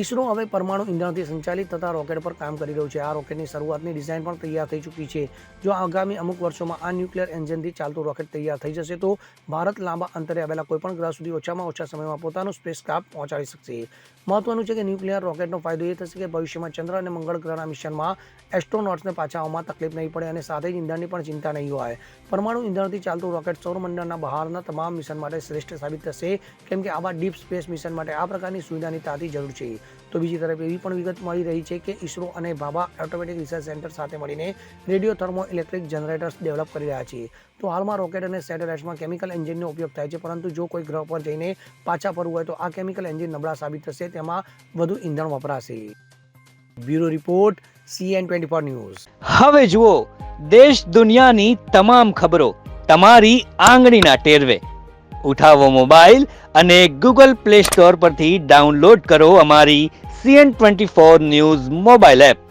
ઇસરો હવે પરમાણુ ઇંધણથી સંચાલિત થતા રોકેટ પર કામ કરી રહ્યું છે। આ રોકેટની શરૂઆતની ડિઝાઇન પણ તૈયાર થઈ ચૂકી છે। જો આગામી અમુક વર્ષોમાં આ ન્યુક્લિયર એન્જિનથી ચાલતું રોકેટ તૈયાર થઈ જશે તો ભારત લાંબા અંતરે આવેલા કોઈપણ ગ્રહ સુધી ઓછામાં ઓછા સમયમાં પોતાનું સ્પેસક્રાફ્ટ પહોંચાડી શકશે। મહત્વનું છે કે ન્યુક્લિયર રોકેટનો ફાયદો એ થશે કે ભવિષ્યમાં ચંદ્ર અને મંગળ ગ્રહના મિશનમાં એસ્ટ્રોનોટ્સને પાછા આવવામાં તકલીફ નહીં પડે અને સાથે જ ઇંધણની પણ ચિંતા નહીં હોય। પરમાણુ ઇંધણથી ચાલતું રોકેટ સૌરમંડળના બહારના તમામ મિશન માટે શ્રેષ્ઠ સાબિત થશે, કેમ કે આવા ડીપ સ્પેસ મિશન માટે આ પ્રકારની સુવિધાની તાતી જરૂર છે। તો બીજી તરફ એવી પણ વિગત મળી રહી છે કે ઇસરો અને ભાભા ઓટોમેટિક રિસર્ચ સેન્ટર સાથે મળીને radio thermo electric generators develop કરી રહ્યા છે। તો હાલમાં રોકેટ અને સેટેલાઇટ્સમાં કેમિકલ એન્જિનનો ઉપયોગ થાય છે, પરંતુ જો કોઈ ગ્રહ પર જઈને પાછા ફરવું હોય તો આ કેમિકલ એન્જિન નબળા સાબિત થશે, તેમાં વધુ ઇંધણ વપરાશે। Bureau report CN24 news. હવે જુઓ દેશ દુનિયાની તમામ ખબરો તમારી આંગળીના ટેરવે। ઉઠાવો મોબાઈલ અને ગૂગલ પ્લે સ્ટોર પરથી ડાઉનલોડ કરો અમારી CN24 ન્યૂઝ મોબાઈલ એપ।